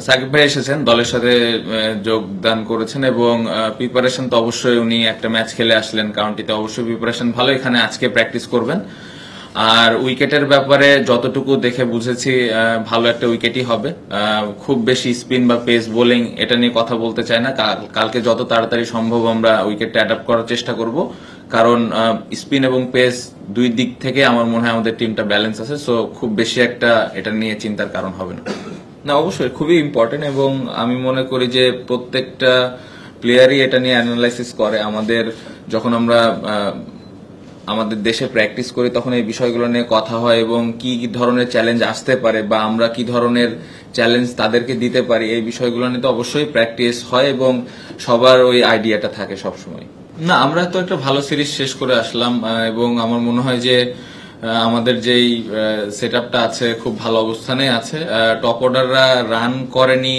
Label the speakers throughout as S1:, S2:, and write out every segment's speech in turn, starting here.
S1: সাকিব ভাই এসেছেন, দলের সাথে যোগদান করেছেন এবং প্রিপারেশন তো অবশ্যই উনি একটা ম্যাচ খেলে আসলেন, কাউন্টিতে অবশ্যই প্রিপারেশন ভালো। এখানে আজকে প্র্যাকটিস করবেন। আর উইকেটের ব্যাপারে যতটুকু দেখে বুঝেছি ভালো একটা উইকেটই হবে। খুব বেশি স্পিন বা পেস বোলিং এটা নিয়ে কথা বলতে চাই না। কালকে যত তাড়াতাড়ি সম্ভব আমরা উইকেটটা অ্যাডাপ্ট করার চেষ্টা করব, কারণ স্পিন এবং পেস দুই দিক থেকে আমার মনে হয় আমাদের টিমটা ব্যালেন্স আছে। সো খুব বেশি একটা এটা নিয়ে চিন্তার কারণ হবে না। না, অবশ্যই খুবই ইম্পর্টেন্ট এবং আমি মনে করি যে প্রত্যেকটা প্লেয়ারই এটা নিয়ে অ্যানালাইসিস করে। যখন আমরা আমাদের দেশে প্র্যাকটিস করি তখন এই বিষয়গুলো নিয়ে কথা হয় এবং কি ধরনের চ্যালেঞ্জ আসতে পারে বা আমরা কি ধরনের চ্যালেঞ্জ তাদেরকে দিতে পারি, এই বিষয়গুলো নিয়ে তো অবশ্যই প্র্যাকটিস হয় এবং সবার ওই আইডিয়াটা থাকে সবসময়। না, আমরা তো একটা ভালো সিরিজ শেষ করে আসলাম এবং আমার মনে হয় যে আমাদের যেই সেট আপটা আছে খুব ভালো অবস্থানে আছে। টপ অর্ডাররা রান করেনি,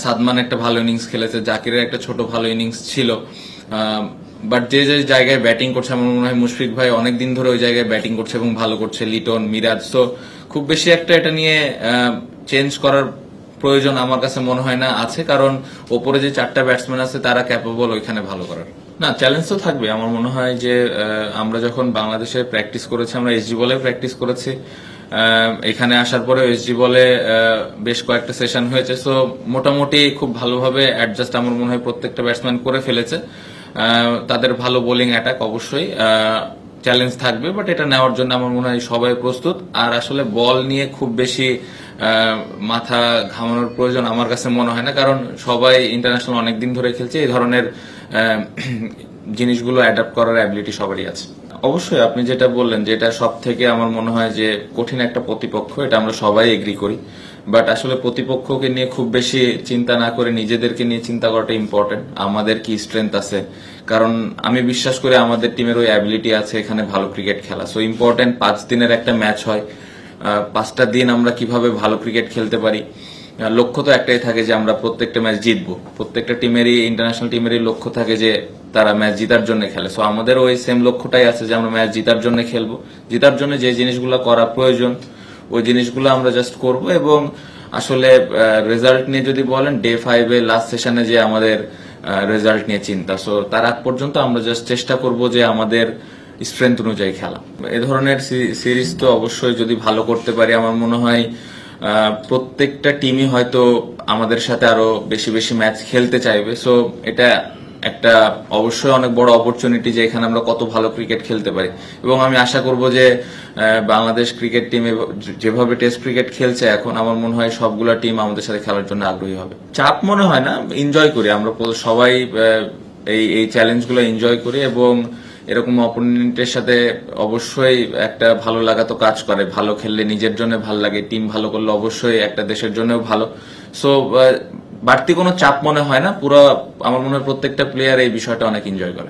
S1: সাদমান একটা ভালো ইনিংস খেলেছে, জাকিরের একটা ছোট ভালো ইনিংস ছিল, বাট যে যে জায়গায় ব্যাটিং করছে আমার মনে হয় মুশফিক ভাই অনেকদিন ধরে ওই জায়গায় ব্যাটিং করছে এবং ভালো করছে, লিটন, মিরাজ। তো খুব বেশি একটা এটা নিয়ে চেঞ্জ করার প্রয়োজন আমার কাছে মনে হয় না আছে, কারণ ওপরে যে চারটা ব্যাটসম্যান আছে তারা ক্যাপেবল ওইখানে ভালো করার। না, চ্যালেঞ্জ তো থাকবে। আমার মনে হয় যে আমরা যখন বাংলাদেশে প্র্যাকটিস করেছি আমরা এসজি বলে প্র্যাকটিস করেছি, এখানে আসার পরে এসজি বলে বেশ কয়েকটা সেশন হয়েছে। সো মোটামুটি খুব ভালোভাবে অ্যাডজাস্ট আমার মনে হয় প্রত্যেকটা ব্যাটসম্যান করে ফেলেছে। তাদের ভালো বোলিং অ্যাটাক, অবশ্যই চ্যালেঞ্জ থাকবে, বাট এটা নেওয়ার জন্য আমার মনে হয় সবাই প্রস্তুত। আর আসলে বল নিয়ে খুব বেশি মাথা ঘামানোর প্রয়োজন আমার কাছে মনে হয় না, কারণ সবাই ইন্টারন্যাশনাল অনেকদিন ধরে খেলছে, এই ধরনের জিনিসগুলো অ্যাডাপ্ট করার অ্যাবিলিটি সবারই আছে। অবশ্যই আপনি যেটা বললেন যে এটা সব থেকে আমার মনে হয় যে কঠিন একটা প্রতিপক্ষ, এটা আমরা সবাই এগ্রি করি, বাট আসলে প্রতিপক্ষকে নিয়ে খুব বেশি চিন্তা না করে নিজেদেরকে নিয়ে চিন্তা করাটা ইম্পর্টেন্ট। আমাদের কি স্ট্রেংথ আছে, কারণ আমি বিশ্বাস করি আমাদের টিমের ওই অ্যাবিলিটি আছে এখানে ভালো ক্রিকেট খেলা। সো ইম্পর্টেন্ট 5 দিনের একটা ম্যাচ হয়, 5টা দিন আমরা কিভাবে ভালো ক্রিকেট খেলতে পারি। লক্ষ্য তো একটাই থাকে যে আমরা প্রত্যেকটা ম্যাচ জিতবো। প্রত্যেকটা টিমেরই, ইন্টারন্যাশনাল টিমেরই লক্ষ্য থাকে যে তারা ম্যাচ জিতার জন্য খেলে। সো আমাদের ওই সেম লক্ষ্যটাই আছে যে আমরা ম্যাচ জিতার জন্য খেলবো। জিতার জন্য যে জিনিসগুলো করা প্রয়োজন ওই জিনিসগুলো আমরা জাস্ট করব। এবং আসলে রেজাল্ট নিয়ে যদি বলেন, ডে 5-এ লাস্ট সেশনে যে আমাদের রেজাল্ট নিয়ে চিন্তা, সো তার আগ পর্যন্ত আমরা জাস্ট চেষ্টা করব যে আমাদের স্ট্রেংথ অনুযায়ী খেলা। এ ধরনের সিরিজ তো অবশ্যই যদি ভালো করতে পারি আমার মনে হয় প্রত্যেকটা টিমই হয়তো আমাদের সাথে আরো বেশি বেশি ম্যাচ খেলতে চাইবে। সো এটা একটা অবশ্যই অনেক বড় অপরচুনিটি যে এখানে আমরা কত ভালো ক্রিকেট খেলতে পারি। এবং আমি আশা করব যে বাংলাদেশ ক্রিকেট টিম যেভাবে টেস্ট ক্রিকেট খেলছে এখন, আমার মনে হয় সবগুলা টিম আমাদের সাথে খেলার জন্য আগ্রহী হবে। চাপ মনে হয় না, এনজয় করি আমরা সবাই, এই চ্যালেঞ্জগুলো এনজয় করি এবং এরকম অপোনেন্টের সাথে অবশ্যই একটা ভালো লাগা তো কাজ করে। ভালো খেললে নিজের জন্য ভালো লাগে, টিম ভালো করলে অবশ্যই একটা দেশের জন্যও ভালো। সো বাড়তি কোনো চাপ মনে হয় না, পুরো আমার মনে হয় প্রত্যেকটা প্লেয়ার এই বিষয়টা অনেক এনজয় করে।